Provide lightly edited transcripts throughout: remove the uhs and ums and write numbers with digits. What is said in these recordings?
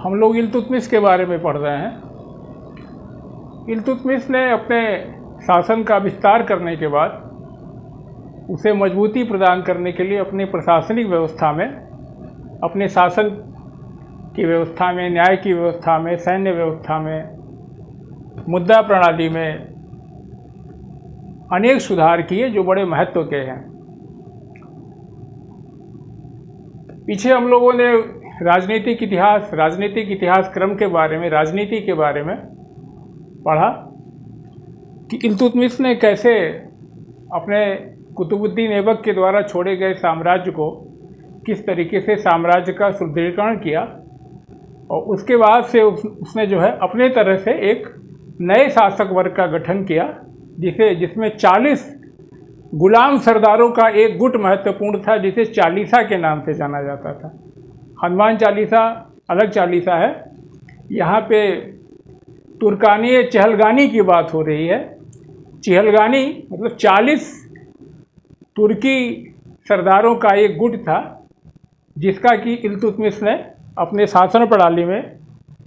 हम लोग इल्तुतमिश के बारे में पढ़ रहे हैं। इल्तुतमिश ने अपने शासन का विस्तार करने के बाद उसे मजबूती प्रदान करने के लिए अपने प्रशासनिक व्यवस्था में, अपने शासन की व्यवस्था में, न्याय की व्यवस्था में, सैन्य व्यवस्था में, मुद्रा प्रणाली में अनेक सुधार किए जो बड़े महत्व के हैं। पीछे हम लोगों ने राजनीतिक इतिहास क्रम के बारे में, राजनीति के बारे में पढ़ा कि इल्तुतमिश ने कैसे अपने कुतुबुद्दीन ऐबक के द्वारा छोड़े गए साम्राज्य को किस तरीके से साम्राज्य का सुदृढ़ीकरण किया, और उसके बाद से उसने जो है अपने तरह से एक नए शासक वर्ग का गठन किया जिसमें 40 गुलाम सरदारों का एक गुट महत्वपूर्ण था, जिसे चालीसा के नाम से जाना जाता था। हनुमान चालीसा अलग चालीसा है। यहाँ पे तुर्कानी चहलगानी की बात हो रही है। चहलगानी मतलब 40 तुर्की सरदारों का एक गुट था, जिसका कि इल्तुतमिश ने अपने शासन प्रणाली में,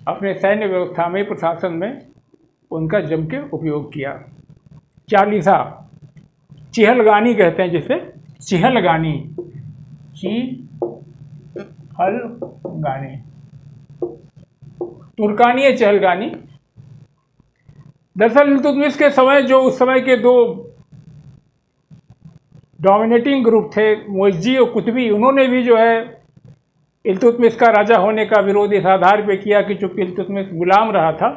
अपने सैन्य व्यवस्था में, प्रशासन में उनका जम के उपयोग किया। चालीसा, चहलगानी कहते हैं जिसे, चहलगानी, चहलगानी, तुर्कानी चहलगानी। दरअसल इल्तुतमिश के समय जो उस समय के दो डोमिनेटिंग ग्रुप थे, मुइज़्ज़ी और कुतुबी, उन्होंने भी जो है इल्तुतमिश का राजा होने का विरोध इस आधार पे किया कि चूंकि इल्तुतमिश गुलाम रहा था,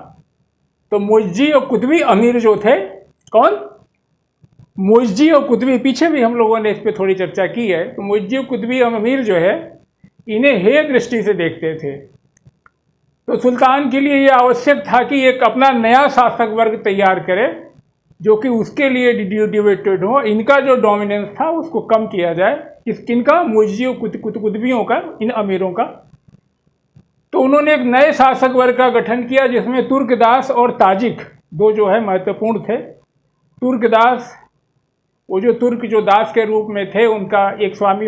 तो मुइज़्ज़ी और कुतुबी अमीर जो थे, कौन? मुइज़्ज़ी और कुतुबी, पीछे भी हम लोगों ने इस पर थोड़ी चर्चा की है। तो मुइज़्ज़ी और कुतुबी अमीर जो है, इन्हें हेय दृष्टि से देखते थे। तो सुल्तान के लिए यह आवश्यक था कि एक अपना नया शासक वर्ग तैयार करे जो कि उसके लिए डिवेटेड हो। इनका जो डोमिनेंस था उसको कम किया जाए। किनका? मुइज़्ज़ी और कुतुबियों का, इन अमीरों का। तो उन्होंने एक नए शासक वर्ग का गठन किया जिसमें तुर्कदास और ताजिक दो जो है महत्वपूर्ण थे। तुर्कदास, वो जो तुर्क जो दास के रूप में थे, उनका एक स्वामी,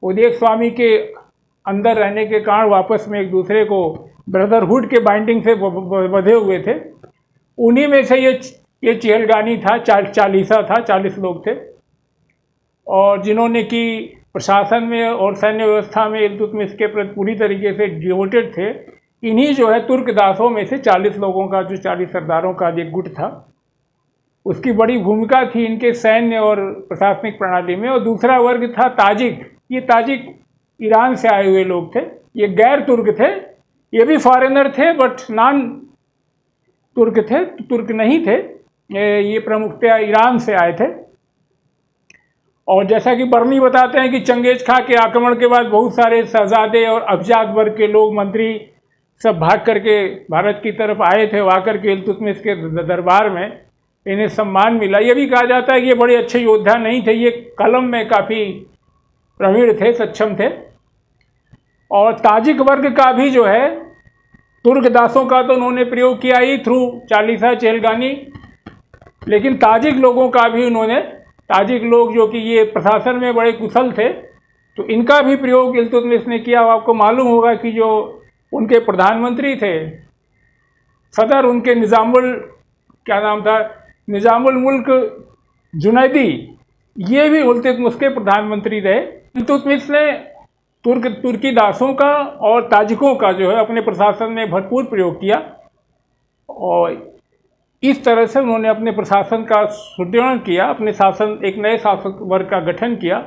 वो एक स्वामी के अंदर रहने के कारण वापस में एक दूसरे को ब्रदरहुड के बाइंडिंग से बंधे हुए थे। उन्हीं में से ये चहलगानी था, चालीसा था, 40 लोग थे, और जिन्होंने कि प्रशासन में और सैन्य व्यवस्था में इल्तुतमिश के प्रति पूरी तरीके से डिवोटेड थे। इन्हीं जो है तुर्कदासों में से 40 लोगों का, जो 40 सरदारों का एक गुट था, उसकी बड़ी भूमिका थी इनके सैन्य और प्रशासनिक प्रणाली में। और दूसरा वर्ग था ताजिक। ये ताजिक ईरान से आए हुए लोग थे, ये गैर तुर्क थे, ये भी फॉरेनर थे बट नॉन तुर्क थे, तुर्क नहीं थे, ये प्रमुखतया ईरान से आए थे। और जैसा कि बर्नी बताते हैं कि चंगेज खां के आक्रमण के बाद बहुत सारे शहजादे और अफजाद वर्ग के लोग, मंत्री सब भाग करके भारत की तरफ आए थे। वहाँ करके इल्तुतमिश के दरबार में इन्हें सम्मान मिला। ये भी कहा जाता है कि ये बड़े अच्छे योद्धा नहीं थे, ये कलम में काफ़ी प्रवीण थे, सक्षम थे। और ताजिक वर्ग का भी जो है, तुर्कदासों का तो उन्होंने प्रयोग किया ही थ्रू चालीसा चहलगानी, लेकिन ताजिक लोगों का भी उन्होंने, ताजिक लोग जो कि ये प्रशासन में बड़े कुशल थे, तो इनका भी प्रयोग इल्तुतमिश ने किया। आपको मालूम होगा कि जो उनके प्रधानमंत्री थे, सदर उनके निज़ामुल, क्या नाम था, निज़ामुल मुल्क जुनैदी, ये भी इल्तुतमिश के प्रधानमंत्री रहे। इल्तुतमिश ने तुर्की दासों का और ताजिकों का जो है अपने प्रशासन में भरपूर प्रयोग किया, और इस तरह से उन्होंने अपने प्रशासन का सुदृढ़ीकरण किया, अपने शासन, एक नए शासक वर्ग का गठन किया।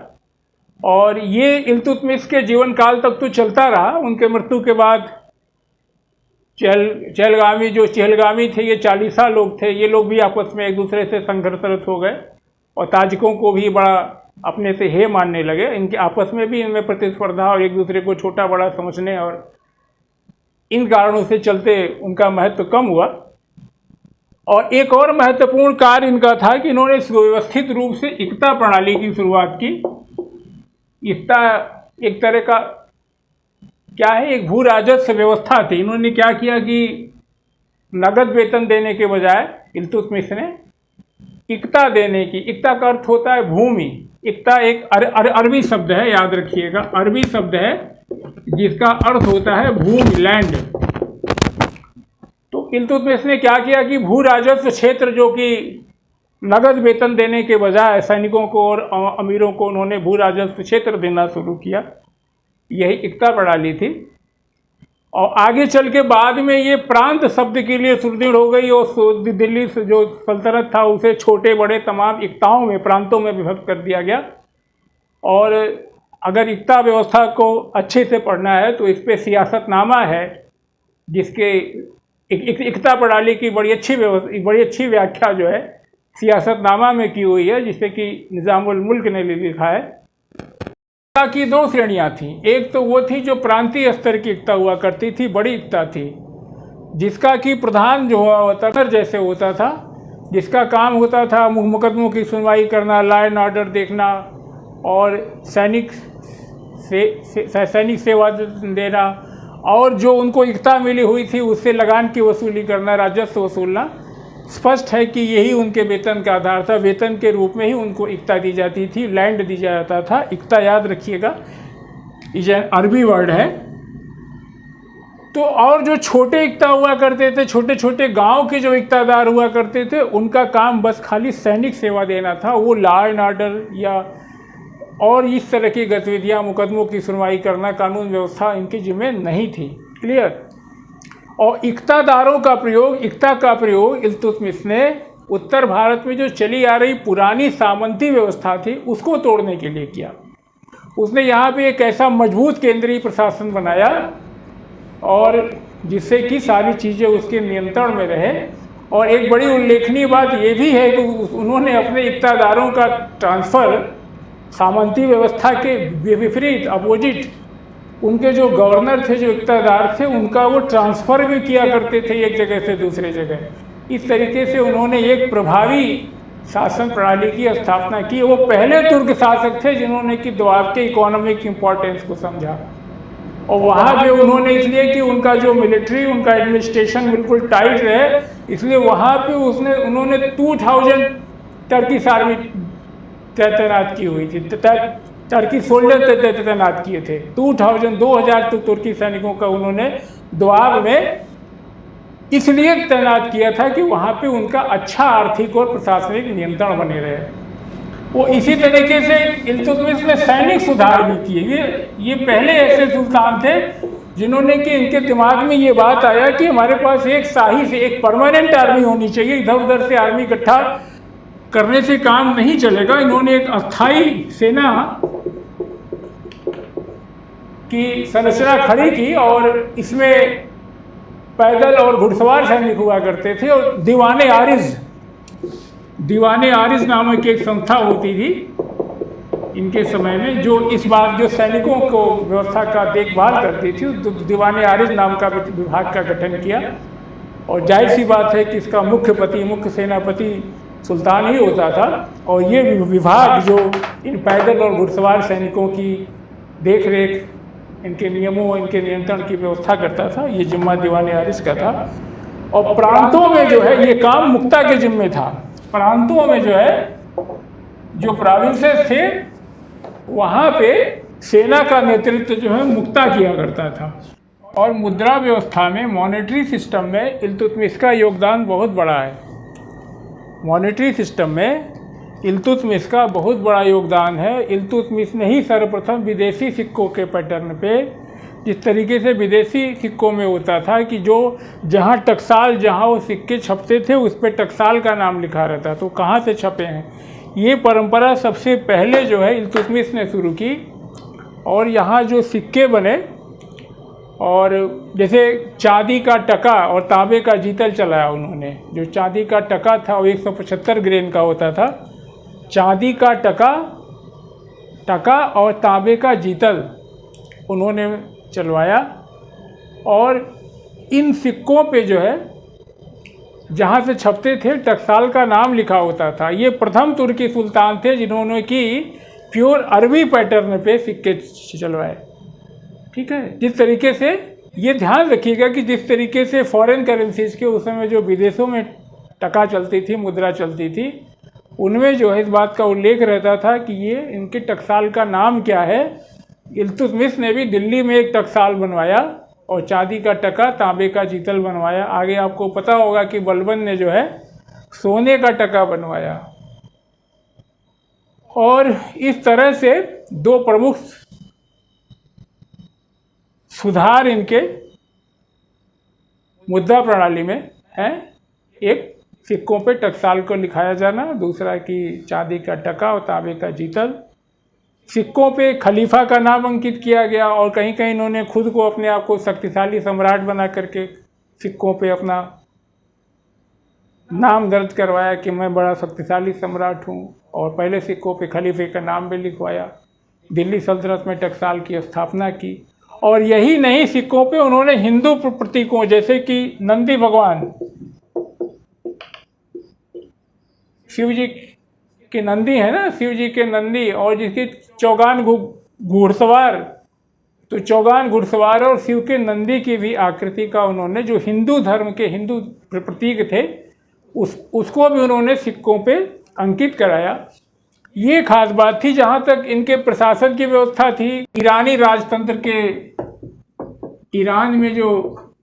और ये इल्तुतमिश के जीवन काल तक तो चलता रहा। उनके मृत्यु के बाद चहलगामी थे, ये चालीसा लोग थे, ये लोग भी आपस में एक दूसरे से संघर्षरत हो गए और ताजिकों को भी बड़ा अपने से हे मानने लगे। इनके आपस में भी इनमें प्रतिस्पर्धा और एक दूसरे को छोटा बड़ा समझने और इन कारणों से चलते उनका महत्व कम हुआ। और एक और महत्वपूर्ण कार्य इनका था कि इन्होंने सुव्यवस्थित रूप से इक्ता प्रणाली की शुरुआत की। इक्ता एक तरह का क्या है, एक भू राजस्व व्यवस्था थी। इन्होंने क्या किया कि नगद वेतन देने के बजाय इल्तुतमिश ने इक्ता देने की, इक्ता का अर्थ होता है भूमि, इक्ता एक अरबी शब्द है, याद रखिएगा, अरबी शब्द है जिसका अर्थ होता है भूमि, लैंड। तो इल्तुतमिश ने क्या किया कि भू राजस्व क्षेत्र, जो कि नगद वेतन देने के बजाय सैनिकों को और अमीरों को उन्होंने भू राजस्व क्षेत्र देना शुरू किया। यही इक्ता प्रणाली थी। और आगे चल के बाद में ये प्रांत शब्द के लिए सुदृढ़ हो गई और दिल्ली से जो सल्तनत था उसे छोटे बड़े तमाम इक्ताओं में, प्रांतों में विभक्त कर दिया गया। और अगर इक्ता व्यवस्था को अच्छे से पढ़ना है तो इस पे सियासतनामा है, जिसके इक्ता प्रणाली की बड़ी अच्छी व्याख्या जो है सियासतनामा में की हुई है, जिसे कि निज़ामुल मुल्क ने लिखा है। इक्ता की दो श्रेणियां थी। एक तो वो थी जो प्रांतीय स्तर की इक्ता हुआ करती थी, बड़ी इक्ता थी, जिसका कि प्रधान जो होता था जैसे होता था, जिसका काम होता था मुकदमों की सुनवाई करना, लॉ एंड ऑर्डर देखना और सैनिक सेवा देना, और जो उनको इक्ता मिली हुई थी उससे लगान की वसूली करना, राजस्व वसूलना। स्पष्ट है कि यही उनके वेतन का आधार था। वेतन के रूप में ही उनको इक्ता दी जाती थी, लैंड दी जाता था। इक्ता याद रखिएगा, ये अरबी वर्ड है। तो और जो छोटे इक्ता हुआ करते थे, छोटे छोटे गांव के जो इक्तादार हुआ करते थे, उनका काम बस खाली सैनिक सेवा देना था। वो लॉ एंड ऑर्डर या और इस तरह की गतिविधियां, मुकदमों की सुनवाई करना, कानून व्यवस्था इनके जिम्मे नहीं थी। क्लियर। और इक्ता का प्रयोग इल्तुतमिश ने उत्तर भारत में जो चली आ रही पुरानी सामंती व्यवस्था थी उसको तोड़ने के लिए किया। उसने यहाँ पे एक ऐसा मजबूत केंद्रीय प्रशासन बनाया और जिससे कि सारी चीज़ें उसके नियंत्रण में रहे। और एक बड़ी उल्लेखनीय बात ये भी है कि उन्होंने अपने इक्तादारों का ट्रांसफ़र सामंती व्यवस्था के विपरीत, अपोजिट, उनके जो गवर्नर थे, जो इक्तादार थे, उनका वो ट्रांसफ़र भी किया करते थे एक जगह से दूसरे जगह। इस तरीके से उन्होंने एक प्रभावी शासन प्रणाली की स्थापना की। वो पहले तुर्क शासक थे जिन्होंने कि द्वार के इकोनॉमिक इम्पोर्टेंस को समझा। और वहाँ पे उन्होंने इसलिए कि उनका जो मिलिट्री, उनका एडमिनिस्ट्रेशन बिल्कुल टाइट रहे, इसलिए वहाँ पे उन्होंने 2000 टर्किश आर्मी तैनात की हुई थी, टर्की सोल्जर तैनात किए थे। 2000 तो तुर्की सैनिकों का उन्होंने द्वाब में इसलिए तैनात किया था कि वहाँ पे उनका अच्छा आर्थिक और प्रशासनिक नियंत्रण बने रहे। वो इसी तरीके से इल्तुतमिश ने सैनिक सुधार भी किए। ये पहले ऐसे सुल्तान थे जिन्होंने कि इनके दिमाग में ये बात आया कि हमारे पास एक शाही से एक परमानेंट आर्मी होनी चाहिए, इधर उधर से आर्मी इकट्ठा करने से काम नहीं चलेगा। इन्होंने एक अस्थाई सेना की संरचना खड़ी की और इसमें पैदल और घुड़सवार सैनिक हुआ करते थे। और दीवाने आरिज नामक एक संस्था होती थी इनके समय में, जो इस बात जो सैनिकों को व्यवस्था का देखभाल करती थी। तो दीवाने आरिज नाम का विभाग का गठन किया। और जाहिर सी बात है कि इसका मुख्य सेनापति सुल्तान ही होता था। और ये विभाग जो इन पैदल और घुड़सवार सैनिकों की देख रेख, इनके नियमों, इनके नियंत्रण की व्यवस्था करता था, ये जिम्मा दीवाने आरिज का था। और प्रांतों में जो है ये काम मुक्ता के जिम्मे था। प्रांतों में जो है, जो प्रोविंसेस थे, वहाँ पे सेना का नेतृत्व जो है मुक्ता किया करता था। और मुद्रा व्यवस्था में, मॉनेटरी सिस्टम में इल्तुतमिश का योगदान बहुत बड़ा है। मॉनेटरी सिस्टम में इल्तुतमिश का बहुत बड़ा योगदान है। इल्तुतमिश ने ही सर्वप्रथम विदेशी सिक्कों के पैटर्न पे, जिस तरीके से विदेशी सिक्कों में होता था कि जो जहाँ टकसाल, जहाँ वो सिक्के छपते थे उस पर टकसाल का नाम लिखा रहता, तो कहाँ से छपे हैं, ये परंपरा सबसे पहले जो है इल्तुतमिश ने शुरू की। और यहाँ जो सिक्के बने, और जैसे चांदी का टका और तांबे का जीतल चलाया उन्होंने। जो चांदी का टका था वो 175 ग्रेन का होता था। चांदी का टका और तांबे का जीतल उन्होंने चलवाया। और इन सिक्कों पे जो है जहाँ से छपते थे टकसाल का नाम लिखा होता था। ये प्रथम तुर्की सुल्तान थे जिन्होंने कि प्योर अरबी पैटर्न पे सिक्के चलवाए। ठीक है। जिस तरीके से, ये ध्यान रखिएगा कि जिस तरीके से फॉरेन करेंसीज के उस समय जो विदेशों में टका चलती थी, मुद्रा चलती थी, उनमें जो है इस बात का उल्लेख रहता था कि ये इनके टकसाल का नाम क्या है। इल्तुतमिश ने भी दिल्ली में एक टकसाल बनवाया और चांदी का टका, तांबे का जीतल बनवाया। आगे आपको पता होगा कि बलबन ने जो है सोने का टका बनवाया। और इस तरह से दो प्रमुख सुधार इनके मुद्रा प्रणाली में है। एक, सिक्कों पे टकसाल को लिखाया जाना, दूसरा कि चांदी का टका और तांबे का जीतल। सिक्कों पे खलीफा का नाम अंकित किया गया और कहीं कहीं इन्होंने खुद को, अपने आप को शक्तिशाली सम्राट बना करके सिक्कों पे अपना नाम दर्ज करवाया कि मैं बड़ा शक्तिशाली सम्राट हूँ। और पहले सिक्कों पे खलीफे का नाम भी लिखवाया। दिल्ली सल्तनत में टकसाल की स्थापना की। और यही नहीं, सिक्कों पे उन्होंने हिंदू प्रतीकों जैसे कि नंदी भगवान, शिव जी के नंदी है ना, शिव जी के नंदी, और जिसकी चौगान घुड़सवार, तो चौगान घुड़सवार और शिव के नंदी की भी आकृति का उन्होंने, जो हिंदू धर्म के हिंदू प्रतीक थे, उसको भी उन्होंने सिक्कों पे अंकित कराया। ये खास बात थी। जहाँ तक इनके प्रशासन की व्यवस्था थी, ईरानी राजतंत्र के, ईरान में जो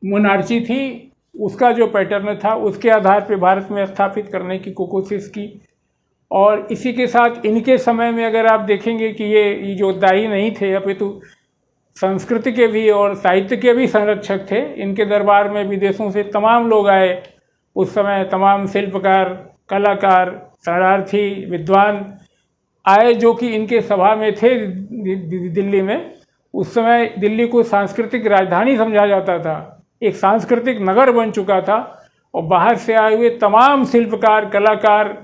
मोनार्ची थी उसका जो पैटर्न था, उसके आधार पर भारत में स्थापित करने की कोशिश की। और इसी के साथ इनके समय में अगर आप देखेंगे कि ये योद्धाही नहीं थे, अपितु संस्कृति के भी और साहित्य के भी संरक्षक थे। इनके दरबार में विदेशों से तमाम लोग आए उस समय, तमाम शिल्पकार, कलाकार, शरणार्थी, विद्वान आए जो कि इनके सभा में थे दिल्ली में। उस समय दिल्ली को सांस्कृतिक राजधानी समझा जाता था, एक सांस्कृतिक नगर बन चुका था। और बाहर से आए हुए तमाम शिल्पकार, कलाकार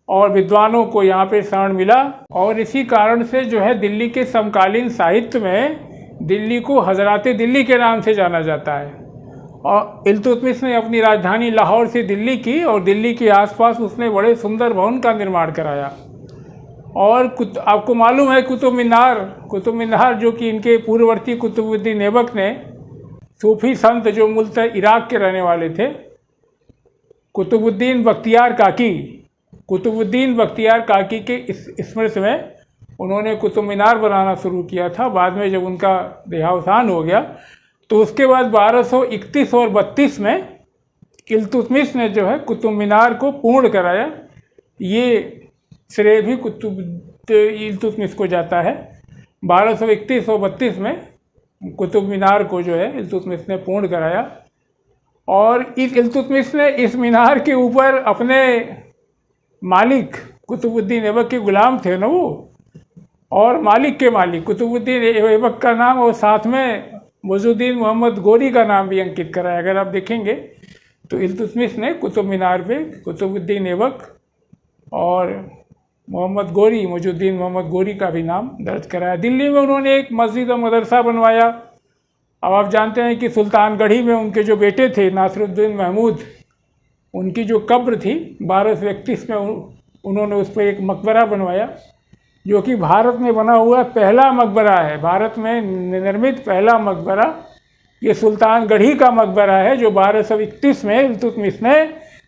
और विद्वानों को यहाँ पे शरण मिला। और इसी कारण से जो है दिल्ली के समकालीन साहित्य में दिल्ली को हजराते दिल्ली के नाम से जाना जाता है। और इल्तुतमिश ने अपनी राजधानी लाहौर से दिल्ली की और दिल्ली के आसपास उसने बड़े सुंदर भवन का निर्माण कराया। और आपको मालूम है कुतुब मीनार जो कि इनके पूर्ववर्ती कुतुबुद्दीन ऐबक ने, सूफी संत जो मूलतः इराक के रहने वाले थे, कुतुबुद्दीन बख्तियार काकी के स्मृति में उन्होंने कुतुब मीनार बनाना शुरू किया था। बाद में जब उनका देहावसान हो गया तो उसके बाद 1231 और 32 में इल्तुतमिश ने जो है कुतुब मीनार को पूर्ण कराया। ये श्रेय भी इल्तुतमिश को जाता है। 1231 और 32 में कुतुब मीनार को जो है इल्तुतमिश ने पूर्ण कराया। और इस इल्तुतमिश ने इस मीनार के ऊपर अपने मालिक कुतुबुद्दीन ऐबक के गुलाम थे ना वो, और मालिक के मालिक कुतुबुद्दीन ऐबक का नाम और साथ में मुइज़ुद्दीन मोहम्मद गोरी का नाम भी अंकित कराया। अगर आप देखेंगे तो इल्तुतमिश ने कुतुब मीनार पे कुतुबुद्दीन ऐबक और मुइज़ुद्दीन मोहम्मद गोरी का भी नाम दर्ज कराया। दिल्ली में उन्होंने एक मस्जिद और मदरसा बनवाया। अब आप जानते हैं कि सुल्तानगढ़ी में उनके जो बेटे थे नासिरुद्दीन महमूद, उनकी जो कब्र थी 1231 में उन्होंने उस पर एक मकबरा बनवाया, जो कि भारत में बना हुआ पहला मकबरा है। भारत में निर्मित पहला मकबरा ये सुल्तानगढ़ी का मकबरा है, जो 1231 में इल्तुतमिश ने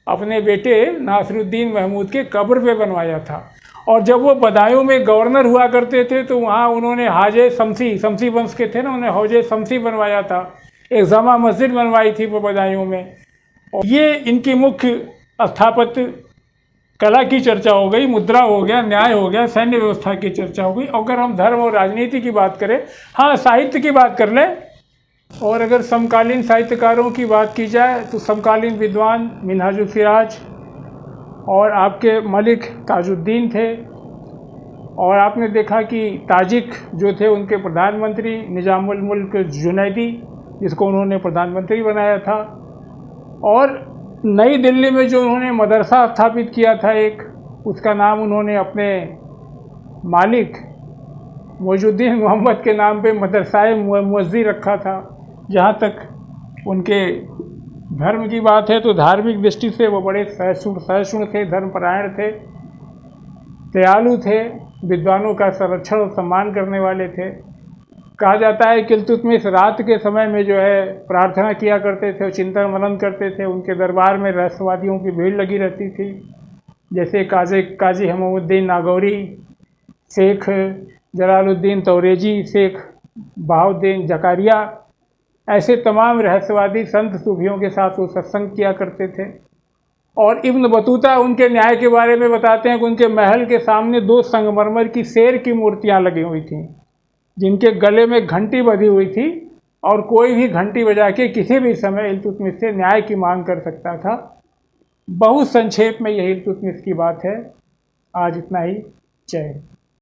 अपने बेटे नासिरुद्दीन महमूद के कब्र पे बनवाया था। और जब वो बदायूं में गवर्नर हुआ करते थे तो वहाँ उन्होंने हाजे शमसी वंश के थे ना, उन्होंने हौजे शमसी बनवाया था। एक जमा मस्जिद बनवाई थी वो बदायूं में। और ये इनकी मुख्य स्थापत्य कला की चर्चा हो गई, मुद्रा हो गया, न्याय हो गया, सैन्य व्यवस्था की चर्चा हो गई। अगर हम धर्म और राजनीति की बात करें, हाँ साहित्य की बात कर लें, और अगर समकालीन साहित्यकारों की बात की जाए तो समकालीन विद्वान मिनहाजुल सिराज और आपके मलिक ताजुद्दीन थे। और आपने देखा कि ताजिक जो थे उनके प्रधानमंत्री निजामुल मुल्क जुनैदी, जिसको उन्होंने प्रधानमंत्री बनाया था। और नई दिल्ली में जो उन्होंने मदरसा स्थापित किया था एक, उसका नाम उन्होंने अपने मालिक मुइज़ुद्दीन मोहम्मद के नाम पे मदरसाए मुअज़्ज़ी रखा था। जहाँ तक उनके धर्म की बात है तो धार्मिक दृष्टि से वो बड़े सहिष्णु थे, धर्मपरायण थे, दयालु थे, विद्वानों का संरक्षण और सम्मान करने वाले थे। कहा जाता है कि इल्तुतमिश रात के समय में जो है प्रार्थना किया करते थे और चिंतन मनन करते थे। उनके दरबार में रहस्यवादियों की भीड़ लगी रहती थी। जैसे काजी हममुद्दीन नागौरी, शेख जलालुद्दीन तौरेजी, शेख बहाउद्दीन जकारिया, ऐसे तमाम रहस्यवादी संत सूफियों के साथ वो सत्संग किया करते थे। और इब्न बतूता उनके न्याय के बारे में बताते हैं कि उनके महल के सामने 2 संगमरमर की शेर की मूर्तियां लगी हुई थीं, जिनके गले में घंटी बंधी हुई थी और कोई भी घंटी बजा के किसी भी समय इल्तुतमिश से न्याय की मांग कर सकता था। बहुत संक्षेप में यही इल्तुतमिश की बात है। आज इतना ही। जय हिंद।